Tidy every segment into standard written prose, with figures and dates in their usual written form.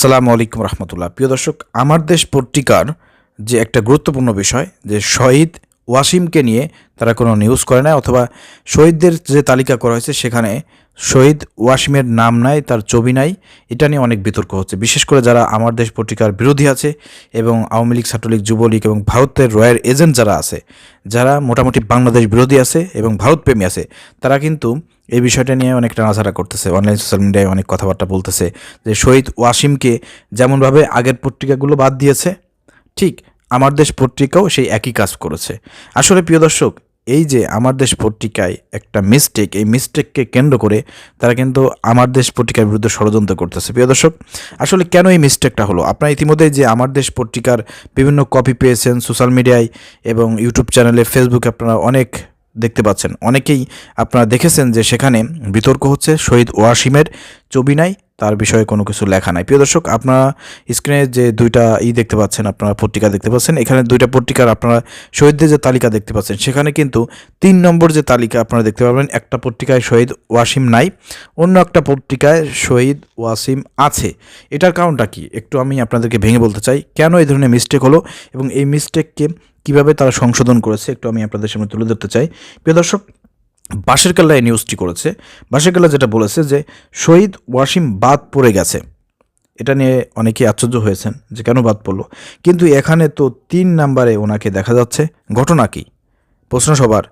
আসসালামু আলাইকুম রহমতুল্লাহ। প্রিয় দর্শক, আমার দেশ পত্রিকার যে একটা গুরুত্বপূর্ণ বিষয় যে শহীদ ওয়াসিমকে নিয়ে তারা কোনো নিউজ করে না, অথবা শহীদদের যে তালিকা করা হয়েছে সেখানে শহীদ ওয়াসিমের নাম নাই, তার ছবি নাই। এটা নিয়ে অনেক বিতর্ক হচ্ছে, বিশেষ করে যারা আমার দেশ পত্রিকার বিরোধী আছে এবং আওয়ামী লীগ, ছাত্রলীগ, যুবলীগ এবং ভারতের রয়্যাল এজেন্ট যারা আছে, যারা মোটামুটি বাংলাদেশ বিরোধী আছে এবং ভারতপ্রেমী আছে, তারা কিন্তু এই বিষয়টা নিয়ে অনেক নাড়াচাড়া করতেছে। অনলাইন সোশ্যাল মিডিয়ায় অনেক কথাবার্তা বলতেছে যে শহীদ ওয়াসিমকে যেমনভাবে আগের পত্রিকাগুলো বাদ দিয়েছে, ঠিক আমার দেশ পত্রিকাও সেই একই কাজ করেছে। আসলে প্রিয় দর্শক, এই যে আমার দেশ পত্রিকায় একটা মিস্টেক, এই মিস্টেককে কেন্দ্র করে তারা কিন্তু আমার দেশ পত্রিকার বিরুদ্ধে ষড়যন্ত্র করতেছে। প্রিয় দর্শক, আসলে কেন এই মিস্টেকটা হলো? আপনারা ইতিমধ্যে যে আমার দেশ পত্রিকার বিভিন্ন কপি পেয়েছেন সোশ্যাল মিডিয়ায় এবং ইউটিউব চ্যানেলে, ফেসবুকে আপনারা অনেক দেখতে পাচ্ছেন। অনেকেই আপনারা দেখেছেন যে সেখানে বিতর্ক হচ্ছে, শহীদ ওয়াসিমের ছবি নাই, তার বিষয়ে কোনো কিছু লেখা নাই। প্রিয় দর্শক, আপনারা স্ক্রিনে যে দুইটা দেখতে পাচ্ছেন, আপনারা পত্রিকা দেখতে পাচ্ছেন, এখানে দুইটা পত্রিকার আপনারা শহীদদের যে তালিকা দেখতে পাচ্ছেন, সেখানে কিন্তু 3 নম্বর যে তালিকা আপনারা দেখতে পাবেন, একটা পত্রিকায় শহীদ ওয়াসিম নাই, অন্য একটা পত্রিকায় শহীদ ওয়াসিম আছে। এটার কারণটা কি একটু আমি আপনাদেরকে ভেঙে বলতে চাই, কেন এই ধরনের মিস্টেক হলো এবং এই মিস্টেককে কীভাবে তারা সংশোধন করেছে একটু আমি আপনাদের সামনে তুলে ধরতে চাই। প্রিয় দর্শক, বাঁশের কেল্লা এই নিউজটি করেছে। বাঁশের কেল্লা যেটা বলেছে যে শহীদ ওয়াসিম বাদ পড়ে গেছে, এটা নিয়ে অনেকেই আশ্চর্য হয়েছেন যে কেন বাদ পড়লো, কিন্তু এখানে তো 3 নম্বরে ওনাকে দেখা যাচ্ছে। ঘটনা কি? প্রশ্ন সবার।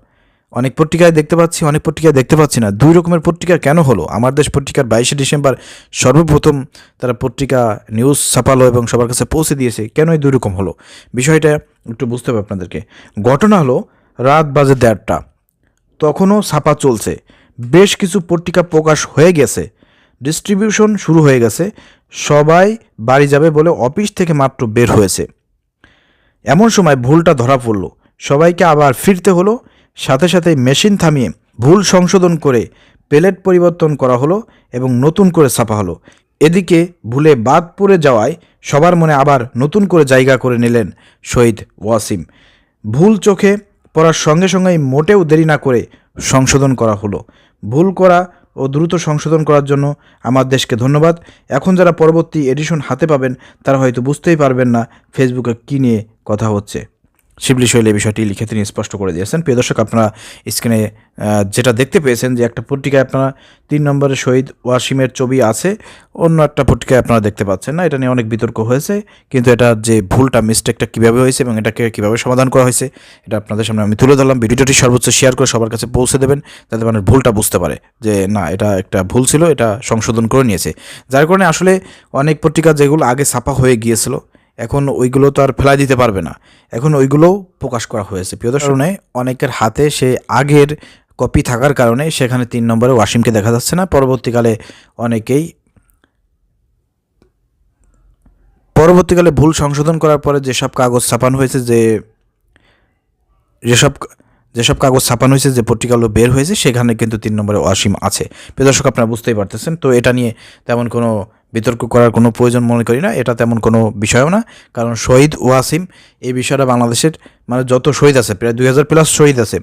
অনেক পত্রিকায় দেখতে পাচ্ছি, অনেক পত্রিকায় দেখতে পাচ্ছি না। 2 রকমের পত্রিকা কেন হলো? আমার দেশ পত্রিকার 22শে ডিসেম্বর সর্বপ্রথম তারা পত্রিকা নিউজ ছাপালো এবং সবার কাছে পৌঁছে দিয়েছে, কেন এই 2 রকম হলো? বিষয়টা একটু বুঝতে হবে আপনাদেরকে। ঘটনা হলো রাত বাজে 1:30, তখনও ছাপা চলছে, বেশ কিছু পত্রিকা প্রকাশ হয়ে গেছে, ডিস্ট্রিবিউশন শুরু হয়ে গেছে, সবাই বাড়ি যাবে বলে অফিস থেকে মাত্র বের হয়েছে। এমন সময় ভুলটা ধরা পড়ল, সবাইকে আবার ফিরতে হলো। সাথে সাথে মেশিন থামিয়ে ভুল সংশোধন করে প্লেট পরিবর্তন করা হলো এবং নতুন করে ছাপা হলো। এদিকে ভুলে বাদ পড়ে যাওয়ায় সবার মনে আবার নতুন করে জায়গা করে নিলেন শহীদ ওয়াসিম। ভুল চোখে পড়ার সঙ্গে সঙ্গেই মোটেও দেরি না করে সংশোধন করা হলো। ভুল করা ও দ্রুত সংশোধন করার জন্য আমার দেশকে ধন্যবাদ। এখন যারা পরবর্তী এডিশন হাতে পাবেন তারা হয়তো বুঝতেই পারবেন না ফেসবুকে কী নিয়ে কথা হচ্ছে। শিবলি শৈল এই বিষয়টি লিখে তিনি স্পষ্ট করে দিয়েছেন। প্রিয় দর্শক, আপনারা স্ক্রিনে যেটা দেখতে পেয়েছেন যে একটা পত্রিকায় আপনারা 3 নম্বরে শহীদ ওয়াসিমের ছবি আছে, অন্য একটা পত্রিকায় আপনারা দেখতে পাচ্ছেন না। এটা নিয়ে অনেক বিতর্ক হয়েছে, কিন্তু এটা যে ভুলটা, মিস্টেকটা কীভাবে হয়েছে এবং এটাকে কীভাবে সমাধান করা হয়েছে এটা আপনাদের সামনে আমি তুলে ধরলাম। ভিডিওটি সর্বোচ্চ শেয়ার করে সবার কাছে পৌঁছে দেবেন, যাতে মানুষ ভুলটা বুঝতে পারে যে না, এটা একটা ভুল ছিল, এটা সংশোধন করে নিয়েছে। যার কারণে আসলে অনেক পত্রিকা যেগুলো আগে ছাপা হয়ে গিয়েছিল, এখন ওইগুলো তো আর ফেলাই দিতে পারবে না, এখন ওইগুলোও প্রকাশ করা হয়েছে। প্রিয় দর্শক, অনেকের হাতে সে আগের কপি থাকার কারণে সেখানে 3 নম্বরে ওয়াসিমকে দেখা যাচ্ছে না। পরবর্তীকালে ভুল সংশোধন করার পরে যেসব কাগজ ছাপানো হয়েছে, যেসব কাগজ ছাপানো হয়েছে, যে পত্রিকাগুলো বের হয়েছে, সেখানে কিন্তু 3 নম্বরে ওয়াসিম আছে। প্রিয় দর্শক, আপনারা বুঝতেই পারতেছেন। তো এটা নিয়ে তেমন কোনো বিতর্ক করার কোনো প্রয়োজন মনে করি না, এটা তেমন কোনো বিষয়ও না। কারণ শহীদ ওয়াসিম এই বিষয়টা বাংলাদেশের যত শহীদ আছে, প্রায় 2000+ শহীদ আছে,